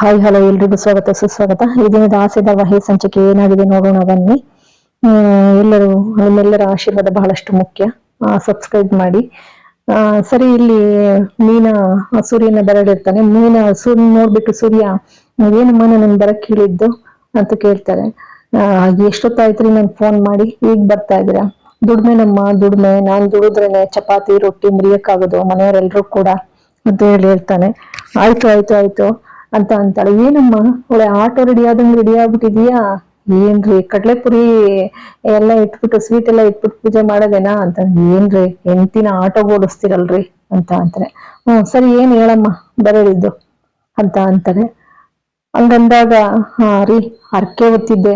Hi hello ಎಲ್ರಿಗೂ ಸ್ವಾಗತ ಸುಸ್ವಾಗತ. ಈ ದಿನದ ಆಸೆ ವಹಿ ಸಂಚಿಕೆ ಏನಾಗಿದೆ ನೋಡೋಣ ಬನ್ನಿ. ಎಲ್ಲರೂ ನಿಮ್ಮೆಲ್ಲರ ಆಶೀರ್ವಾದ ಬಹಳಷ್ಟು ಮುಖ್ಯ. ಸಬ್ಸ್ಕ್ರೈಬ್ ಮಾಡಿ. ಸರಿ, ಇಲ್ಲಿ ಮೀನಾ ಸೂರ್ಯನ ಬರಡಿರ್ತಾನೆ. ಸೂರ್ಯ ನೋಡ್ಬಿಟ್ಟು ಸೂರ್ಯ ಏನಮ್ಮ ನನ್ನ ಬರಕ್ ಹೇಳಿದ್ದು ಅಂತ ಕೇಳ್ತಾರೆ. ಎಷ್ಟೊತ್ತಾಯ್ತ್ರಿ ನನ್ ಫೋನ್ ಮಾಡಿ ಈಗ ಬರ್ತಾ ಇದೀರಾ? ದುಡ್ಮೆ, ನಾನ್ ದುಡಿದ್ರೇನೆ ಚಪಾತಿ ರೊಟ್ಟಿ ಮುರಿಯಕ್ಕಾಗೋದು ಮನೆಯವರೆಲ್ರು ಕೂಡ ಅಂತ ಹೇಳ್ತಾನೆ. ಆಯ್ತು ಆಯ್ತು ಆಯ್ತು ಅಂತ ಅಂತಾಳೆ. ಏನಮ್ಮ ಒಳ್ಳೆ ಆಟೋ ರೆಡಿ ಆದಂಗ್ ರೆಡಿ ಆಗ್ಬಿಟ್ಟಿದೀಯಾ? ಏನ್ರಿ ಕಡ್ಲೆಪುರಿ ಎಲ್ಲ ಇಟ್ಬಿಟ್ಟು ಸ್ವೀಟ್ ಎಲ್ಲ ಇಟ್ಬಿಟ್ಟು ಪೂಜೆ ಮಾಡೋದೇನಾ ಅಂತ. ಏನ್ರಿ ಹೆಂಡ್ತಿನ ಆಟೋ ಓಡಿಸ್ತಿರಲ್ರಿ ಅಂತ ಅಂತಾರೆ. ಸರಿ, ಏನ್ ಹೇಳಮ್ಮ ಬರಳಿದ್ದು ಅಂತ ಅಂತಾರೆ. ಹಂಗಂದಾಗ ರೀ ಹರಕೆ ಹೊತ್ತಿದ್ದೆ,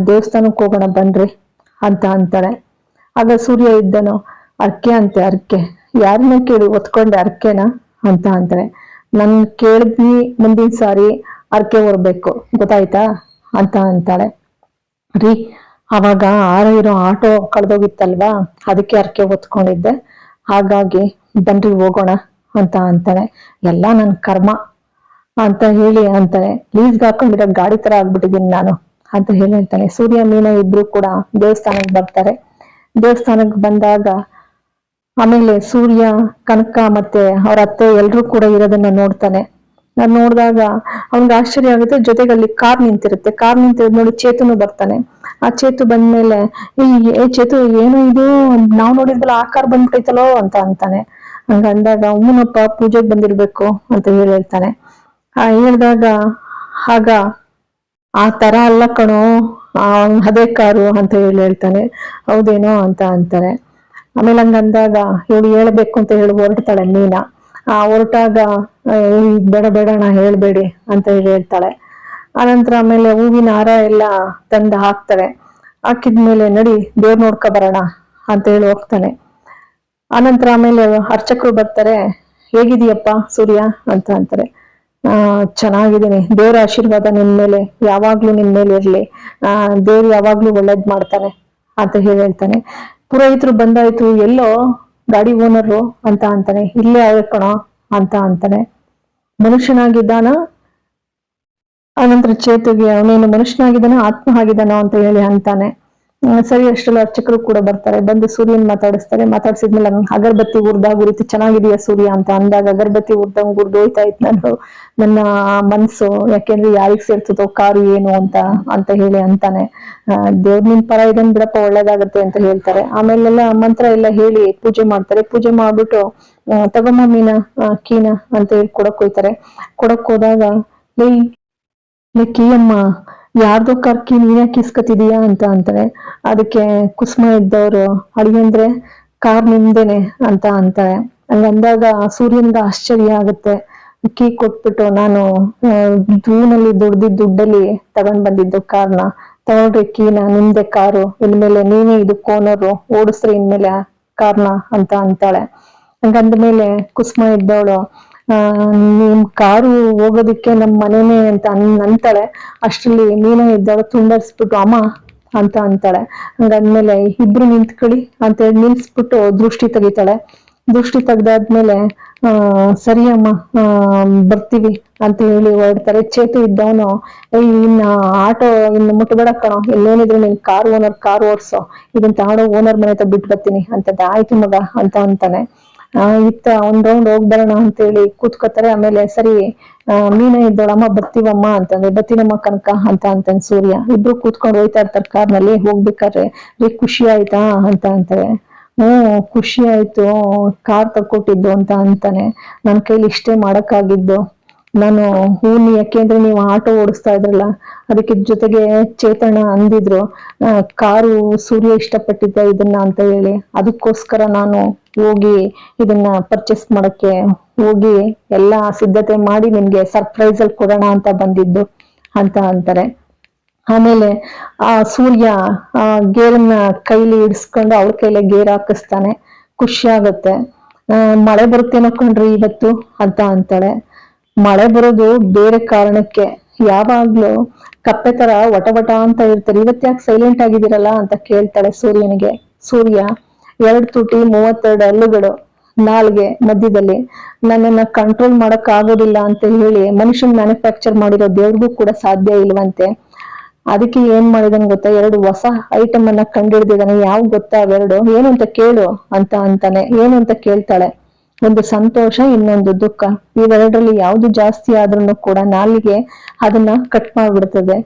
ದೇವಸ್ಥಾನಕ್ಕೆ ಹೋಗೋಣ ಬನ್ರಿ ಅಂತ ಅಂತಾಳೆ. ಆಗ ಸೂರ್ಯ ಇದ್ದನು. ಅರ್ಕೆ ಯಾರನ್ನ ಕೇಳಿ ಒತ್ಕೊಂಡೆ ಅರ್ಕೆನ ಅಂತ ಅಂತಾರೆ. ನನ್ ಕೇಳಿದ್ವಿ ಮುಂದಿನ ಸಾರಿ ಅರ್ಕೆ ಹೊರ್ಬೇಕು ಗೊತ್ತಾಯ್ತಾ ಅಂತ ಅಂತಾಳೆ. ರೀ ಅವಾಗ ಇರೋ ಆಟೋ ಕಳ್ದೋಗಿತ್ತಲ್ವಾ, ಅದಕ್ಕೆ ಅರ್ಕೆ ಹೊತ್ಕೊಂಡಿದ್ದೆ, ಹಾಗಾಗಿ ಬನ್ರಿ ಹೋಗೋಣ ಅಂತ ಅಂತಾಳೆ. ಎಲ್ಲಾ ನನ್ ಕರ್ಮ ಅಂತ ಹೇಳಿ ಅಂತಾನೆ. ಲೀಸ್ಗೆ ಹಾಕೊಂಡಿರೋ ಗಾಡಿ ತರ ಆಗ್ಬಿಟ್ಟಿದೀನಿ ನಾನು ಅಂತ ಹೇಳ್ತಾನೆ. ಸೂರ್ಯ ಮೀನ ಇಬ್ರು ಕೂಡ ದೇವಸ್ಥಾನಕ್ಕೆ ಬರ್ತಾರೆ. ದೇವಸ್ಥಾನಕ್ಕೆ ಬಂದಾಗ ಆಮೇಲೆ ಸೂರ್ಯ, ಕನಕ ಮತ್ತೆ ಅವ್ರ ಅತ್ತೆ ಎಲ್ರು ಕೂಡ ಇರೋದನ್ನ ನೋಡ್ತಾನೆ. ನೋಡಿದಾಗ ಅವ್ನಿಗೆ ಆಶ್ಚರ್ಯ ಆಗುತ್ತೆ. ಜೊತೆಗೆ ಅಲ್ಲಿ ಕಾರ್ ನಿಂತಿರೋದ್ ನೋಡಿ ಚೇತುನು ಬರ್ತಾನೆ. ಆ ಚೇತು ಬಂದ್ಮೇಲೆ ಚೇತು ಏನು ಇದು ನಾವ್ ನೋಡಿದ್ವಲ್ಲ ಆ ಕಾರ್ ಬಂದ್ಬಿಟ್ಟೈತಲೋ ಅಂತ ಅಂತಾನೆ. ಹಂಗಂದಾಗ ಅಮ್ಮನಪ್ಪ ಪೂಜೆಗೆ ಬಂದಿರ್ಬೇಕು ಅಂತ ಹೇಳ್ತಾನೆ. ಹೇಳಿದಾಗ ಆಗ ಆ ತರ ಅಲ್ಲ ಕಣೋ, ಅದೇ ಕಾರು ಅಂತ ಹೇಳ್ತಾನೆ. ಹೌದೇನೋ ಅಂತ ಅಂತಾರೆ. ಆಮೇಲೆ ಹಂಗಂದಾಗ ಇವಳು ಹೇಳ್ಬೇಕು ಅಂತ ಹೇಳಿ ಹೊರಡ್ತಾಳೆ ಮೀನಾ. ಹೊರಟಾಗ ಬೇಡ ನಾ ಹೇಳ್ಬೇಡಿ ಅಂತ ಹೇಳ್ತಾಳೆ. ಆನಂತರ ಆಮೇಲೆ ಹೂವಿನ ಹಾರ ಎಲ್ಲ ತಂದು ಹಾಕ್ತಾಳೆ. ಹಾಕಿದ್ಮೇಲೆ ನಡಿ ದೇವ್ರ ನೋಡ್ಕೊ ಬರೋಣ ಅಂತ ಹೇಳಿ ಹೋಗ್ತಾನೆ. ಆನಂತರ ಆಮೇಲೆ ಅರ್ಚಕರು ಬರ್ತಾರೆ. ಹೇಗಿದೀಯಪ್ಪ ಸೂರ್ಯ ಅಂತ ಅಂತಾರೆ. ಚೆನ್ನಾಗಿದ್ದೀನಿ, ದೇವ್ರ ಆಶೀರ್ವಾದ ನಿನ್ ಮೇಲೆ ಯಾವಾಗ್ಲೂ ನಿನ್ ಮೇಲೆ ಇರ್ಲಿ, ದೇವ್ರು ಯಾವಾಗ್ಲೂ ಒಳ್ಳೇದ್ ಮಾಡ್ತಾನೆ ಅಂತ ಹೇಳ್ತಾನೆ. ಪುರೋಹಿತರು ಬಂದಾಯ್ತು, ಎಲ್ಲೋ ಗಾಡಿ ಓನರು ಅಂತ ಅಂತಾನೆ. ಇಲ್ಲೇ ಕಣೋ ಅಂತ ಅಂತಾನೆ. ಮನುಷ್ಯನಾಗಿದ್ದಾನ? ಆನಂತರ ಚೇತುಗೆ ಅವನೇನು ಮನುಷ್ಯನಾಗಿದ್ದಾನ ಆತ್ಮ ಆಗಿದ್ದಾನೋ ಅಂತ ಹೇಳಿ ಅಂತಾನೆ. ಸರಿ, ಅಷ್ಟೆಲ್ಲ ಅರ್ಚಕರು ಕೂಡ ಬರ್ತಾರೆ. ಬಂದು ಸೂರ್ಯನ್ ಮಾತಾಡ್ಸಿದ್ಮೇಲೆ ಅಗರ್ಬತ್ತಿ ಉರ್ದಾಗ ಉರಿತು. ಚೆನ್ನಾಗಿದೆಯಾ ಸೂರ್ಯ ಅಂತ ಅಂದಾಗ ಅಗರ್ಬತ್ತಿ ಉರ್ದಂಗ್ ಉರ್ದೋಯ್ತಾ ಇತ್ತು ನನ್ನ ಮನ್ಸು. ಯಾಕೆಂದ್ರೆ ಯಾರಿಗ್ ಸೇರ್ತದೋ ಕಾರು ಏನು ಅಂತ ಹೇಳಿ ಅಂತಾನೆ. ದೇವ್ರ ನಿನ್ ಪರ ಇದನ್ ಬಿಡಪ್ಪ, ಒಳ್ಳೇದಾಗತ್ತೆ ಅಂತ ಹೇಳ್ತಾರೆ. ಆಮೇಲೆಲ್ಲ ಮಂತ್ರ ಎಲ್ಲ ಹೇಳಿ ಪೂಜೆ ಮಾಡ್ತಾರೆ. ಪೂಜೆ ಮಾಡ್ಬಿಟ್ಟು ತಗೊಮ್ಮ ಮೀನ ಕೀನ ಅಂತ ಹೇಳಿ ಕೊಡಕ್ ಹೋಯ್ತಾರೆ. ಕೊಡಕ್ ಹೋದಾಗ ಕೀಯಮ್ಮ ಯಾರ್ದೋ ಕರ್ಕಿ ನೀನ್ ಯಾಕೆ ಇಸ್ಕತಿದೀಯಾ ಅಂತ ಅಂತಾರೆ. ಅದಕ್ಕೆ ಕುಸುಮ ಇದ್ದವ್ರು ಅಳಿಯಂದ್ರೆ ಕಾರ್ ನಿಮ್ದೇನೆ ಅಂತ ಅಂತಾರೆ. ಹಂಗಂದಾಗ ಸೂರ್ಯನ್ಗ ಆಶ್ಚರ್ಯ ಆಗುತ್ತೆ. ಕೀ ಕೊಟ್ಬಿಟ್ಟು, ನಾನು ಜೂನಲ್ಲಿ ದುಡ್ಡಲ್ಲಿ ತಗೊಂಡ್ ಬಂದಿದ್ದು ಕಾರ್ನ ತಗೊಳ್ರಿ, ಕೀನ ನಿಮ್ದೆ ಕಾರು, ಇನ್ಮೇಲೆ ನೀವೇ ಇದಕ್ಕೆ ಓನರು, ಓಡಿಸ್ರಿ ಇನ್ಮೇಲೆ ಕಾರ್ನ ಅಂತ ಅಂತಾಳೆ. ಹಂಗಂದ್ಮೇಲೆ ಕುಸುಮ ಇದ್ದವಳು ನಿಮ್ ಕಾರು ಹೋಗೋದಿಕ್ಕೆ ನಮ್ ಮನೇನೆ ಅಂತ ಅಂತಾಳೆ. ಅಷ್ಟ್ರಲ್ಲಿ ಮೀನ ಇದ್ದವಳು ತುಂಡರ್ಸ್ಬಿಟ್ಟು ಅಮ್ಮ ಅಂತ ಅಂತಾಳೆ. ಹಂಗಂದ್ಮೇಲೆ ಇಬ್ರು ನಿಂತ್ಕೊಳ್ಳಿ ಅಂತ ಹೇಳಿ ನಿಲ್ಸ್ಬಿಟ್ಟು ದೃಷ್ಟಿ ತೆಗಿತಾಳೆ. ದೃಷ್ಟಿ ತೆಗ್ದಾದ್ಮೇಲೆ ಸರಿ ಅಮ್ಮ ಬರ್ತೀವಿ ಅಂತ ಹೇಳಿ ಹೊರಡ್ತಾರೆ. ಚೇತು ಇದ್ದವನು ಇನ್ನ ಆಟೋ ಇನ್ನು ಮುಟ್ಬೇಡ ಕಣೋ, ಎಲ್ಲೇನಿದ್ರು ನೀನ್ ಕಾರ್ ಓಡ್ಸೋ, ಇದನ್ನ ತಗೊಂಡೋಗಿ ಓನರ್ ಮನೆ ಹತ್ರ ಬಿಟ್ಟು ಬರ್ತೀನಿ ಅಂತ. ಆಯ್ತು ಮಗ ಅಂತ ಅಂತಾನೆ. ಇತ್ತ ಒಂದ್ ರೌಂಡ್ ಹೋಗ್ಬರೋಣ ಅಂತ ಹೇಳಿ ಕೂತ್ಕೋತಾರೆ. ಆಮೇಲೆ ಸರಿ ಮೀನ ಇದ್ದೋಳಮ್ಮ ಬರ್ತೀವಮ್ಮ ಅಂತಂದ್ರೆ, ಬರ್ತೀನಮ್ಮ ಕನಕ ಅಂತ ಅಂತಾನೆ ಸೂರ್ಯ. ಇಬ್ರು ಕೂತ್ಕೊಂಡು ಹೋಯ್ತಾ ಇರ್ತಾರೆ ಕಾರ್ನಲ್ಲಿ. ಹೋಗ್ಬೇಕಾದ್ರೆ ಖುಷಿ ಆಯ್ತಾ ಅಂತ ಅಂತಾರೆ. ಖುಷಿ ಆಯ್ತು, ಕಾರ್ ತಕ್ಕೊಟ್ಟಿದ್ದು ಅಂತ ಅಂತಾನೆ. ನನ್ ಕೈಲಿ ಇಷ್ಟೇ ಮಾಡಕ್ಕಾಗಿದ್ದು. ನಾನು ಯಾಕೆಂದ್ರೆ ನೀವು ಆಟೋ ಓಡಿಸ್ತಾ ಇದ್ರಲ್ಲ, ಅದಕ್ಕೆ ಜೊತೆಗೆ ಚೇತನ ಅಂದಿದ್ರು ಕಾರು ಸೂರ್ಯ ಇಷ್ಟಪಟ್ಟಿದ್ದ ಇದನ್ನ ಅಂತ ಹೇಳಿ, ಅದಕ್ಕೋಸ್ಕರ ನಾನು ಹೋಗಿ ಇದನ್ನ ಪರ್ಚೇಸ್ ಮಾಡಕ್ಕೆ ಹೋಗಿ ಎಲ್ಲಾ ಸಿದ್ಧತೆ ಮಾಡಿ ನಿಮ್ಗೆ ಸರ್ಪ್ರೈಸ್ ಅಲ್ಲಿ ಕೊಡೋಣ ಅಂತ ಬಂದಿದ್ದು ಅಂತ ಅಂತಾರೆ. ಆಮೇಲೆ ಸೂರ್ಯ ಗೇರನ್ನ ಕೈಲಿ ಇಡಿಸ್ಕೊಂಡು ಅವಳ ಕೈಲೆ ಗೇರ್ ಹಾಕಿಸ್ತಾನೆ. ಖುಷಿ ಆಗತ್ತೆ. ಮಳೆ ಬರುತ್ತೇನೋ ಕಣ್ರಿ ಇವತ್ತು ಅಂತ ಅಂತಾಳೆ. ಮಳೆ ಬರೋದು ಬೇರೆ ಕಾರಣಕ್ಕೆ. ಯಾವಾಗ್ಲೂ ಕಪ್ಪೆ ತರ ವಟ ಅಂತ ಇರ್ತಾರೆ, ಇವತ್ತ್ಯಾಕೆ ಸೈಲೆಂಟ್ ಆಗಿದ್ದೀರಲ್ಲ ಅಂತ ಕೇಳ್ತಾಳೆ ಸೂರ್ಯನಿಗೆ. ಸೂರ್ಯ 2 ತುಟಿ 32 ಹಲ್ಲುಗಳು ನಾಲ್ಗೆ ಮಧ್ಯದಲ್ಲಿ ನನ್ನನ್ನ ಕಂಟ್ರೋಲ್ ಮಾಡಕ್ ಆಗೋದಿಲ್ಲ ಅಂತ ಹೇಳಿ ಮನುಷ್ಯನ್ ಮ್ಯಾನುಫ್ಯಾಕ್ಚರ್ ಮಾಡಿರೋ ದೇವ್ರಿಗೂ ಕೂಡ ಸಾಧ್ಯ ಇಲ್ವಂತೆ. ಅದಕ್ಕೆ ಏನ್ ಮಾಡಿದಾನೆ ಗೊತ್ತಾ, 2 ಹೊಸ ಐಟಮ್ ಅನ್ನ ಕಂಡಿಡ್ದಿದ್ದಾನೆ. ಯಾವ ಗೊತ್ತಾ ಅವೆರಡು? ಏನು ಅಂತ ಕೇಳು ಅಂತ ಅಂತಾನೆ. ಏನು ಅಂತ ಕೇಳ್ತಾಳೆ. ಒಂದು ಸಂತೋಷ, ಇನ್ನೊಂದು ದುಃಖ. ಇವೆರಡರಲ್ಲಿ ಯಾವ್ದು ಜಾಸ್ತಿ ಆದ್ರೂ ಕೂಡ ನಾಲಿಗೆ ಅದನ್ನ ಕಟ್ ಮಾಡ್ಬಿಡ್ತದೆ.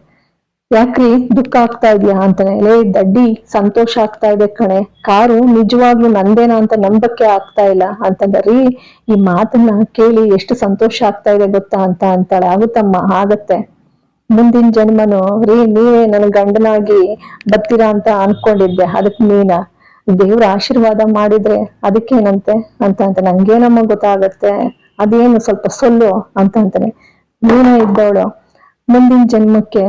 ಯಾಕ್ರಿ ದುಃಖ ಆಗ್ತಾ ಇದ್ಯಾ ಅಂತಾನೆ. ಲೇ ದಡ್ಡಿ, ಸಂತೋಷ ಆಗ್ತಾ ಇದೆ ಕಣೆ, ಕಾರು ನಿಜವಾಗ್ಲೂ ನಂದೇನಾ ಅಂತ ನಂಬಕ್ಕೆ ಆಗ್ತಾ ಇಲ್ಲ ಅಂತಂದ್ರಿ. ಈ ಮಾತನ್ನ ಕೇಳಿ ಎಷ್ಟು ಸಂತೋಷ ಆಗ್ತಾ ಇದೆ ಗೊತ್ತಾ ಅಂತ ಅಂತಾಳೆ. ಆಗುತ್ತಮ್ಮ, ಆಗತ್ತೆ. ಮುಂದಿನ ಜನ್ಮನು ನೀವೇ ನನ್ ಗಂಡನಾಗಿ ಬರ್ತೀರಾ ಅಂತ ಅನ್ಕೊಂಡಿದ್ದೆ, ಅದಕ್ ಮೀನಾ ದೇವ್ರ ಆಶೀರ್ವಾದ ಮಾಡಿದ್ರೆ ಅದಕ್ಕೇನಂತೆ ಅಂತ ನಂಗೇನಮ್ಮ ಗೊತ್ತಾಗತ್ತೆ, ಅದೇನು ಸ್ವಲ್ಪ ಸೊಲ್ಲು ಅಂತ ಅಂತಾನೆ. ಮೀನಾ ಇದ್ದವಳು ಮುಂದಿನ ಜನ್ಮಕ್ಕೆ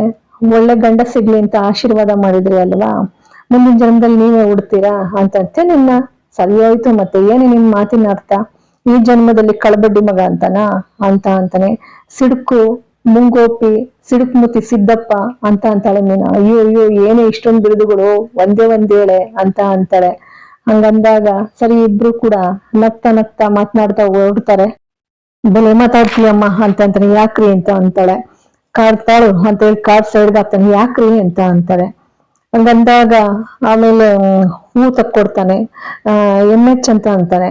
ಒಳ್ಳೆ ಗಂಡ ಸಿಗ್ಲಿ ಅಂತ ಆಶೀರ್ವಾದ ಮಾಡಿದ್ರಿ ಅಲ್ವಾ, ಮುಂದಿನ ಜನ್ಮದಲ್ಲಿ ನೀವೇ ಉಡ್ತೀರಾ ಅಂತಂತೆ. ನಿನ್ನ ಸರಿ ಹೋಯ್ತು, ಮತ್ತೆ ಏನು ನಿಮ್ ಮಾತಿನ ಅರ್ಥ? ಈ ಜನ್ಮದಲ್ಲಿ ಕಳಬಡ್ಡಿ ಮಗ ಅಂತಾನ ಅಂತ ಅಂತಾನೆ. ಸಿಡುಕು ಮುಂಗೋಪಿ ಸಿಡುಕ್ ಮುತಿ ಸಿದ್ದಪ್ಪ ಅಂತ ಅಂತಾಳೆ ಮೀನಾ. ಅಯ್ಯೋ ಅಯ್ಯೋ, ಏನೇ ಇಷ್ಟೊಂದು ಬಿರುದುಗಳು, ಒಂದೇ ಅಂತ ಅಂತಾಳೆ. ಹಂಗಂದಾಗ ಸರಿ, ಇಬ್ರು ಕೂಡ ನಗ್ತಾ ಮಾತನಾಡ್ತಾ ಹೊರಡ್ತಾರೆ. ಬೆಲೆ ಮಾತಾಡ್ತೀಯಮ್ಮ ಅಂತ ಅಂತಾನೆ. ಯಾಕ್ರಿ ಅಂತ ಅಂತಾಳೆ. ಕಾರ್ ತಾಳು ಅಂತ ಹೇಳಿ ಕಾರ್ ಸೈಡ್ಗೆ ಹಾಕ್ತಾನೆ. ಯಾಕ್ರಿ ಅಂತ ಅಂತಾಳೆ. ಹಂಗಂದಾಗ ಆಮೇಲೆ ಹೂ ತಕ್ಕೊಡ್ತಾನೆ. MH ಅಂತ ಅಂತಾನೆ.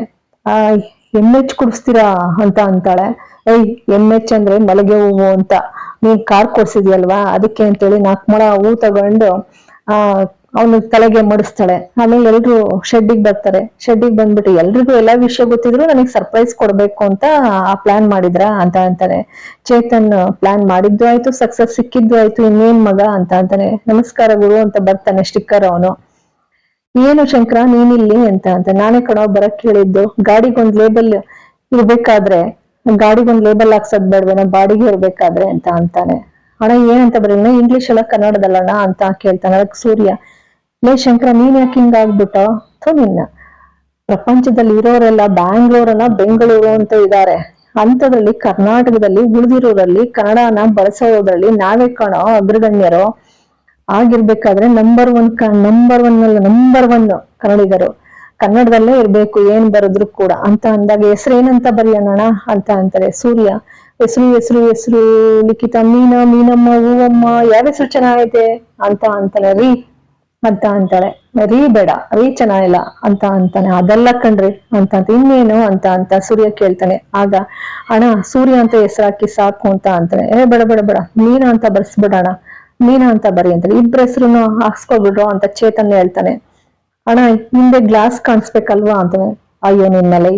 MH ಕುಡಿಸ್ತೀರಾ ಅಂತ ಅಂತಾಳೆ. MH ಅಂದ್ರೆ ಮಲಗೆ ಹೂವು ಅಂತ, ನೀನ್ ಕಾರ್ ಕೊಡ್ಸಿದ್ಯಲ್ವಾ ಅದಕ್ಕೆ ಅಂತೇಳಿ 4 ಮೊಳ ಹೂ ತಗೊಂಡು ಅವನು ತಲೆಗೆ ಮಡಿಸ್ತಾಳೆ. ಆಮೇಲೆ ಎಲ್ರು ಶೆಡ್ಡಿಗೆ ಬರ್ತಾರೆ. ಶೆಡ್ಡಿಗೆ ಬಂದ್ಬಿಟ್ಟು ಎಲ್ರಿಗೂ ಎಲ್ಲಾ ವಿಷಯ ಗೊತ್ತಿದ್ರು ನನಗೆ ಸರ್ಪ್ರೈಸ್ ಕೊಡ್ಬೇಕು ಅಂತ ಆ ಪ್ಲಾನ್ ಮಾಡಿದ್ರ ಅಂತ ಅಂತಾನೆ. ಚೇತನ್ ಪ್ಲಾನ್ ಮಾಡಿದ್ದು ಆಯ್ತು, ಸಕ್ಸಸ್ ಸಿಕ್ಕಿದ್ದು ಆಯ್ತು, ಇನ್ನೇನ್ ಮಗ ಅಂತ ಅಂತಾನೆ. ನಮಸ್ಕಾರ ಗುರು ಅಂತ ಬರ್ತಾನೆ ಸ್ಟಿಕ್ಕರ್ ಅವನು. ಏನು ಶಂಕರ ನೀನಿಲ್ಲಿ ಅಂತ ನಾನೇ ಕಣೋ ಬರಕ್ ಹೇಳಿದ್ದು, ಗಾಡಿಗೊಂದ್ ಲೇಬಲ್ ಇರ್ಬೇಕಾದ್ರೆ ಗಾಡಿಗೊಂದ್ ಲೇಬಲ್ ಹಾಕ್ಸದ್ ಬೇಡ್ವೇನೋ ಬಾಡಿಗೆ ಇರ್ಬೇಕಾದ್ರೆ ಅಂತ ಅಂತಾನೆ. ಅಣ್ಣ ಏನಂತ ಬರೀ ಇಂಗ್ಲಿಷ್ ಎಲ್ಲ ಕನ್ನಡದಲ್ಲಣ್ಣ ಅಂತ ಕೇಳ್ತಾನೆ. ಅದಕ್ಕೆ ಸೂರ್ಯ, ಲೇ ಶಂಕರ ನೀನ್ ಯಾಕೆ ಹಿಂಗ ಆಗ್ಬಿಟ್ಟು ನಿನ್ನ, ಪ್ರಪಂಚದಲ್ಲಿ ಇರೋರೆಲ್ಲ ಬ್ಯಾಂಗ್ಳೂರನ್ನ ಬೆಂಗಳೂರು ಅಂತ ಇದ್ದಾರೆ, ಅಂಥದ್ರಲ್ಲಿ ಕರ್ನಾಟಕದಲ್ಲಿ ಉಳಿದಿರೋರಲ್ಲಿ ಕನ್ನಡನ ಬಳಸೋದ್ರಲ್ಲಿ ನಾವೇ ಕಾಣೋ ಅಗ್ರಗಣ್ಯರು. ಆಗಿರ್ಬೇಕಾದ್ರೆ ನಂಬರ್ ಒನ್ ಕನ್ನಡಿಗರು, ಕನ್ನಡದಲ್ಲೇ ಇರ್ಬೇಕು ಏನ್ ಬರೆದ್ರು ಕೂಡ ಅಂತ ಅಂದಾಗ ಹೆಸರೇನಂತ ಬರೆಯೋಣ ಅಂತ ಅಂತಾರೆ. ಸೂರ್ಯ, ಹೆಸರು ಲಿಖಿತ, ಮೀನಮ್ಮ, ಹೂವಮ್ಮ, ಯಾವ ಹೆಸರು ಚೆನ್ನಾಗೈತೆ ಅಂತ ಅಂತಾನೆ. ರೀ ಅಂತ ಅಂತಾಳೆ. ರೀ ಬೇಡ, ರೀ ಚೆನ್ನಾಗಿಲ್ಲ ಅಂತ ಅಂತಾನೆ. ಅದೆಲ್ಲ ಕಣ್ರಿ ಅಂತ ಇನ್ನೇನು ಅಂತ ಸೂರ್ಯ ಕೇಳ್ತಾನೆ. ಆಗ ಅಣ್ಣ ಸೂರ್ಯ ಅಂತ ಹೆಸರು ಹಾಕಿ ಸಾಕು ಅಂತ ಅಂತಾನೆ. ಬೇಡ ಮೀನಾ ಅಂತ ಬರ್ಸ್ಬಿಡೋಣ, ಮೀನಾ ಅಂತ ಬರಿ ಅಂತಾನೆ. ಇಬ್ರ ಹೆಸರುನು ಹಾಕ್ಸ್ಕೊಬಿಡ್ರು ಅಂತ ಚೇತನ್ ಹೇಳ್ತಾನೆ. ಅಣ್ಣ ಹಿಂದೆ ಗ್ಲಾಸ್ ಕಾಣಿಸ್ಬೇಕಲ್ವಾ ಅಂತಾನೆ. ಅಯ್ಯೋ ನಿನ್ನಲೆ,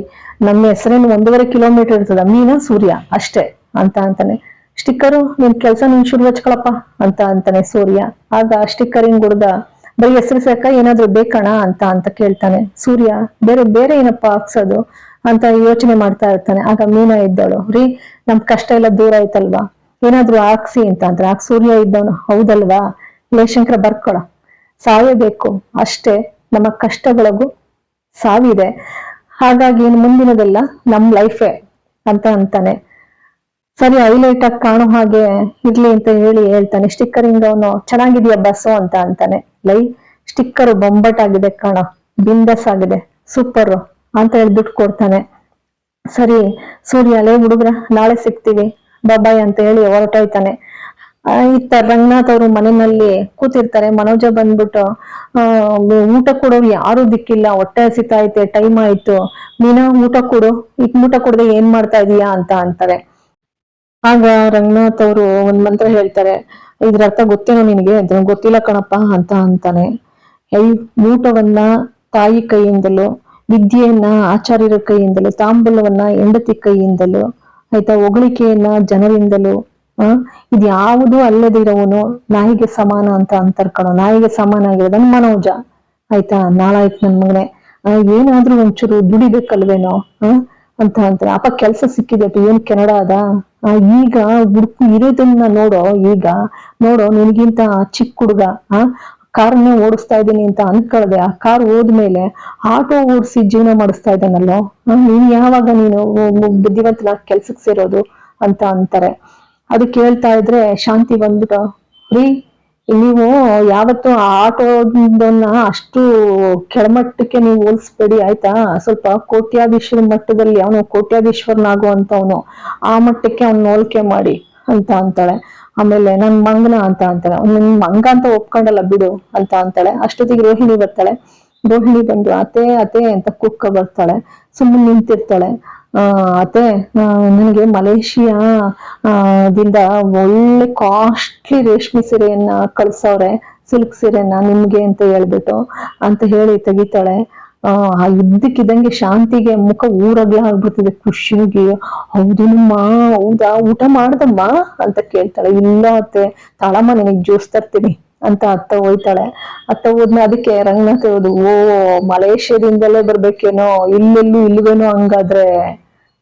ನಮ್ಮ ಹೆಸರೇನು 1.5 ಕಿಲೋಮೀಟರ್ ಇರ್ತದ, ಮೀನಾ ಸೂರ್ಯ ಅಷ್ಟೇ ಅಂತ ಅಂತಾನೆ. ಸ್ಟಿಕ್ಕರು ನಿನ್ ಕೆಲ್ಸ ನೀನ್ ಶುರು ಹಚ್ಕೊಳಪ್ಪ ಅಂತ ಅಂತಾನೆ ಸೂರ್ಯ. ಆಗ ಸ್ಟಿಕ್ಕರಿಂಗ್ ಹುಡ್ಗ, ಬರೀ ಹೆಸರು ಸಾಕ ಏನಾದ್ರು ಬೇಕಣ ಅಂತ ಕೇಳ್ತಾನೆ. ಸೂರ್ಯ, ಬೇರೆ ಏನಪ್ಪಾ ಹಾಕ್ಸೋದು ಅಂತ ಯೋಚನೆ ಮಾಡ್ತಾ ಇರ್ತಾನೆ. ಆಗ ಮೀನಾ ಇದ್ದವಳು, ರೀ ನಮ್ ಕಷ್ಟ ಎಲ್ಲ ದೂರ ಆಯ್ತಲ್ವಾ, ಏನಾದ್ರು ಹಾಕ್ಸಿ ಅಂತ ಅಂತಾರೆ. ಆಗ ಸೂರ್ಯ ಇದ್ದವನು, ಹೌದಲ್ವಾ ಲೇ ಶಂಕರ ಬರ್ಕೊಳ, ಸಾಯಬೇಕು ಅಷ್ಟೇ, ನಮ್ಮ ಕಷ್ಟಗಳಿಗೂ ಸಾವಿದೆ, ಹಾಗಾಗಿ ಮುಂದಿನದೆಲ್ಲ ನಮ್ ಲೈಫೇ ಅಂತ ಅಂತಾನೆ. ಸರಿ, ಹೈಲೈಟ್ ಆಗಿ ಕಾಣೋ ಹಾಗೆ ಇರ್ಲಿ ಅಂತ ಹೇಳ್ತಾನೆ. ಸ್ಟಿಕ್ಕರಿಂಗ್ ಅವನು, ಚೆನ್ನಾಗಿದ್ಯಾ ಬಸ್ಸು ಅಂತ ಅಂತಾನೆ. ಸ್ಟಿಕ್ಕರ್ ಬೊಂಬಟಾಗಿದೆ ಕಾಣ, ಬಿಂದಸ್ ಆಗಿದೆ, ಸೂಪರ್ ಅಂತ ಹೇಳಿ ದುಡ್ಡು ಕೊಡ್ತಾನೆ. ಸರಿ ಸೂರ್ಯ, ಹುಡುಗ್ರ ನಾಳೆ ಸಿಗ್ತೀವಿ ಬಾಯ್ ಅಂತ ಹೇಳಿ ಹೊರಟೋಯ್ತಾನೆ. ಇತ್ತ ರಂಗನಾಥ್ ಅವರು ಮನೆಯಲ್ಲಿ ಕೂತಿರ್ತಾರೆ. ಮನೋಜ ಬಂದ್ಬಿಟ್ಟು ಊಟ ಕೊಡೋರು ಯಾರು ದಿಕ್ಕಿಲ್ಲ, ಹೊಟ್ಟೆ ಹಸಿತಾ ಐತೆ, ಟೈಮ್ ಆಯ್ತು, ಮೀನಾ ಊಟ ಕೊಡು, ಊಟ ಕೊಡದೆ ಏನ್ ಮಾಡ್ತಾ ಇದೀಯಾ ಅಂತ ಅಂತಾರೆ. ಆಗ ರಂಗನಾಥ್ ಅವರು ಒಂದ್ ಮಂತ್ರ ಹೇಳ್ತಾರೆ. ಇದ್ರ ಅರ್ಥ ಗೊತ್ತೇನೋ ನಿನಗೆ? ಗೊತ್ತಿಲ್ಲ ಕಣಪ್ಪ ಅಂತ ಅಂತಾನೆ. ಊಟವನ್ನ ತಾಯಿ ಕೈಯಿಂದಲೂ, ವಿದ್ಯೆಯನ್ನ ಆಚಾರ್ಯರ ಕೈಯಿಂದಲೂ, ತಾಂಬೂಲವನ್ನ ಹೆಂಡತಿ ಕೈಯಿಂದಲೂ, ಆಯ್ತಾ, ಹೊಗಳಿಕೆಯನ್ನ ಜನರಿಂದಲೂ, ಇದ್ಯಾವುದು ಅಲ್ಲದಿರೋವನು ನಾಯಿಗೆ ಸಮಾನ ಅಂತ ಅಂತಾರ ಕಣೋ. ನಾಯಿಗೆ ಸಮಾನ ಆಗಿರೋದನ್ ಮನೋಜ, ಆಯ್ತಾ, ನಾಳಾಯ್ತು ನನ್ ಮಗನೆ, ಏನಾದ್ರೂ ಒಂಚೂರು ದುಡಿಬೇಕಲ್ವೇನೋ ಅಂತ ಅಂತಾರೆ. ಅಪ್ಪ ಕೆಲ್ಸ ಸಿಕ್ಕಿದೆಪ್ಪ, ಏನ್ ಕೆನಡ ಅದ, ಈಗ ಹುಡುಕು ಇರೋದನ್ನ ನೋಡೋ, ಈಗ ನೋಡೋ ನಿನ್ಗಿಂತ ಚಿಕ್ಕ ಹುಡುಗ ಕಾರ್ನೇ ಓಡಿಸ್ತಾ ಇದ್ದೀನಿ ಅಂತ ಅನ್ಕೊಳ್ದೆ, ಆ ಕಾರ್ ಹೋದ್ಮೇಲೆ ಆಟೋ ಓಡಿಸಿ ಜೀವನ ಮಾಡಿಸ್ತಾ ಇದ್ದಾನಲ್ಲೋ, ನೀನ್ ಯಾವಾಗ ನೀನು ಬುದ್ಧಿವಂತನ ಕೆಲ್ಸಕ್ ಸೇರೋದು ಅಂತ ಅಂತಾರೆ. ಅದಕ್ಕೆ ಹೇಳ್ತಾ ಇದ್ರೆ ಶಾಂತಿ ಬಂದ್ಬಿಟ್ಟು, ರೀ ನೀವು ಯಾವತ್ತು ಆಟೋದನ್ನ ಅಷ್ಟು ಕೆಳಮಟ್ಟಕ್ಕೆ ನೀವು ಹೋಲಿಸ್ಬೇಡಿ ಆಯ್ತಾ. ಸ್ವಲ್ಪ ಕೋಟ್ಯಾಧೀಶ್ವರ ಮಟ್ಟದಲ್ಲಿ ಅವನು ಕೋಟ್ಯಾಧೀಶ್ವರನಾಗುವಂತವನು, ಆ ಮಟ್ಟಕ್ಕೆ ಅವ್ನು ಹೋಲಿಕೆ ಮಾಡಿ ಅಂತ ಅಂತಾಳೆ. ಆಮೇಲೆ ನನ್ ಮಂಗನ ಅಂತ ಅಂತಾಳೆ. ನನ್ ಮಂಗ ಅಂತ ಒಪ್ಕೊಂಡಲ್ಲ ಬಿಡು ಅಂತ ಅಂತಾಳೆ. ಅಷ್ಟೊತ್ತಿಗೆ ರೋಹಿಣಿ ಬರ್ತಾಳೆ. ರೋಹಿಣಿ ಬಂದು ಅತೆ ಅತೆ ಅಂತ ಕುಕ್ಕ ಬರ್ತಾಳೆ. ಸುಮ್ಮನೆ ನಿಂತಿರ್ತಾಳೆ. ಅತೆ ನನಗೆ ಮಲೇಷಿಯಾ ದಿಂದ ಒಳ್ಳೆ ಕಾಸ್ಟ್ಲಿ ರೇಷ್ಮೆ ಸೀರೆಯನ್ನ ಕಳ್ಸವ್ರೆ, ಸಿಲ್ಕ್ ಸೀರೆನ ನಿಮ್ಗೆ ಅಂತ ಹೇಳ್ಬಿಟ್ಟು ಅಂತ ಹೇಳಿ ತೆಗಿತಾಳೆ. ಇದ್ದಕ್ಕಿದ್ದಂಗೆ ಶಾಂತಿಗೆ ಮುಖ ಊರಗ್ಲ ಆಗ್ಬಿಡ್ತಿದೆ ಖುಷಿಗೆ. ಹೌದು ನಮ್ಮ ಹೌದಾ ಊಟ ಮಾಡ್ದಮ್ಮ ಅಂತ ಕೇಳ್ತಾಳೆ. ಇಲ್ಲ ಅತ್ತೆ ತಾಳಮ್ಮ ನಿನಗ್ ಜ್ಯೂಸ್ ತರ್ತೀನಿ ಅಂತ ಅತ್ತ ಹೋಯ್ತಾಳೆ. ಅತ್ತ ಹೋದ್ಮೇಲೆ ಅದಕ್ಕೆ ರಂಗನಾಥ್ ಹೇಳುದು, ಓ ಮಲೇಷ್ಯಾದಿಂದಲೇ ಬರ್ಬೇಕೇನೋ, ಇಲ್ವೇನೋ ಹಂಗಾದ್ರೆ.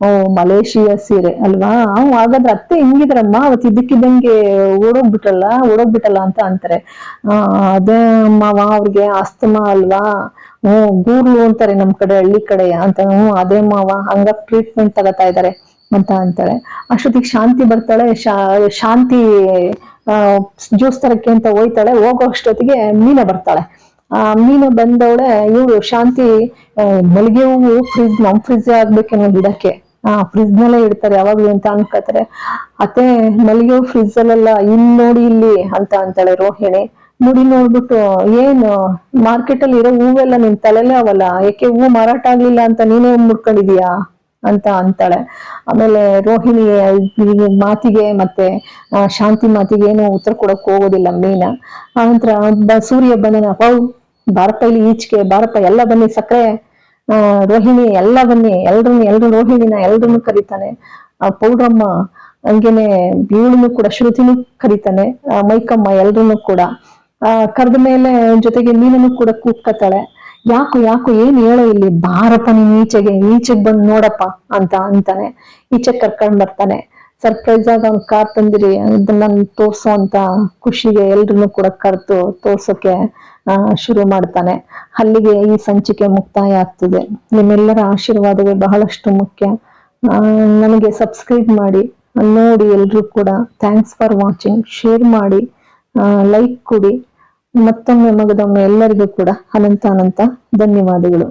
ಓ ಮಲೇಷಿಯಾ ಸೀರೆ ಅಲ್ವಾ, ಹಾಗಾದ್ರೆ ಅತ್ತೆ ಹೆಂಗಿದ್ರಮ್ಮ ಅವತ್ತು ಇದ್ದಕ್ಕಿದ್ದಂಗೆ ಓಡೋಗ್ಬಿಟ್ಟಲ್ಲ ಅಂತ ಅಂತಾರೆ. ಅದೇ ಮಾವ ಅವ್ರಿಗೆ ಆಸ್ತಮಾ ಅಲ್ವಾ, ಗೂರ್ಲು ಅಂತಾರೆ ನಮ್ ಕಡೆ ಹಳ್ಳಿ ಕಡೆ ಅಂತ. ಅದೇ ಮಾವ ಹಂಗ ಟ್ರೀಟ್ಮೆಂಟ್ ತಗೋತಾ ಇದಾರೆ ಅಂತ ಅಂತಾಳೆ. ಅಷ್ಟೊತ್ತಿಗೆ ಶಾಂತಿ ಬರ್ತಾಳೆ. ಶಾಂತಿ ಜ್ಯೂಸ್ ತರಕ್ಕೆ ಅಂತ ಹೋಯ್ತಾಳೆ. ಹೋಗೋ ಅಷ್ಟೊತ್ತಿಗೆ ಮೀನ ಬರ್ತಾಳೆ. ಮೀನ ಬಂದವಳೆ. ಇವಳು ಶಾಂತಿ ಮಲ್ಲಿಗೆ ಹೂವು ನಮ್ ಫ್ರಿಜ್ ಆಗ್ಬೇಕೇನೋ ಗಿಡಕ್ಕೆ, ಫ್ರಿಜ್ ನಲ್ಲೇ ಇಡ್ತಾರೆ ಯಾವಾಗ್ಲೂ ಅಂತ ಅನ್ಕೋತಾರೆ. ಅತ್ತೆ ಮಲ್ಲಿಗೆ ಹೂ ಫ್ರಿಜ್ ಅಲ್ಲೆಲ್ಲ ಇಲ್ಲಿ ನೋಡಿ ಇಲ್ಲಿ ಅಂತ ಅಂತಾಳೆ ರೋಹಿಣಿ. ನೋಡ್ಬಿಟ್ಟು ಏನು ಮಾರ್ಕೆಟ್ ಅಲ್ಲಿ ಇರೋ ಹೂವೆಲ್ಲ ನಿನ್ ತಲೆಲೇ ಅವಲ್ಲ, ಯಾಕೆ ಹೂ ಮಾರಾಟ ಆಗ್ಲಿಲ್ಲ ಅಂತ ನೀನೇ ಮುಡ್ಕೊಂಡಿದೀಯಾ ಅಂತ ಅಂತಾಳೆ. ಆಮೇಲೆ ರೋಹಿಣಿ ಮಾತಿಗೆ ಮತ್ತೆ ಶಾಂತಿ ಮಾತಿಗೆ ಏನು ಉತ್ತರ ಕೊಡಕ್ ಹೋಗೋದಿಲ್ಲ ಮೀನ. ಆನಂತರ ಸೂರ್ಯ ಬಂದನ, ಬಾರಪ್ಪ ಇಲ್ಲಿ ಈಚೆಗೆ ಬಾರಪ್ಪ, ಎಲ್ಲ ಬನ್ನಿ ಸಕ್ಕರೆ, ರೋಹಿಣಿ ಎಲ್ಲ ಬನ್ನಿ, ಎಲ್ರು ರೋಹಿಣಿನ ಎಲ್ರನ್ನು ಕರೀತಾನೆ. ಪೌಡ್ರಮ್ಮ ಹಂಗೇನೆ ಇವಳನ್ನು ಕೂಡ ಶ್ರುತಿನೂ ಕರೀತಾನೆ, ಮೈಕಮ್ಮ ಎಲ್ರನ್ನು ಕೂಡ ಕರೆದ ಮೇಲೆ ಜೊತೆಗೆ ಮೀನನ್ನು ಕೂಡ ಕೂಗ್ತಾಳೆ. ಯಾಕೋ ಏನ್ ಹೇಳೋ ಇಲ್ಲಿ, ಬಾರಪ್ಪ ನೀನ್ ಈಚೆಗೆ ಬಂದು ನೋಡಪ್ಪ ಅಂತ ಅಂತಾನೆ. ಈಚೆಗೆ ಕರ್ಕೊಂಡ್ ಬರ್ತಾನೆ. ಸರ್ಪ್ರೈಸ್ ಆಗಿ ಅವ್ನ್ ಕಾರ್ ತಂದಿರಿ ಇದನ್ನ ತೋರ್ಸೋ ಅಂತ ಖುಷಿಗೆ ಎಲ್ರನ್ನು ಕೂಡ ಕರೆದು ತೋರ್ಸೋಕೆ ಶುರು ಮಾಡ್ತಾನೆ. ಅಲ್ಲಿಗೆ ಈ ಸಂಚಿಕೆ ಮುಕ್ತಾಯ ಆಗ್ತದೆ. ನಿಮ್ಮೆಲ್ಲರ ಆಶೀರ್ವಾದವೇ ಬಹಳಷ್ಟು ಮುಖ್ಯ. ನನಗೆ ಸಬ್ಸ್ಕ್ರೈಬ್ ಮಾಡಿ ನೋಡಿ ಎಲ್ರು ಕೂಡ. Thanks for watching. ಶೇರ್ ಮಾಡಿ, ಲೈಕ್ ಕೊಡಿ. ಮತ್ತೊಮ್ಮೆ ಮಗದೊಮ್ಮೆ ಎಲ್ಲರಿಗೂ ಕೂಡ ಅನಂತ ಧನ್ಯವಾದಗಳು.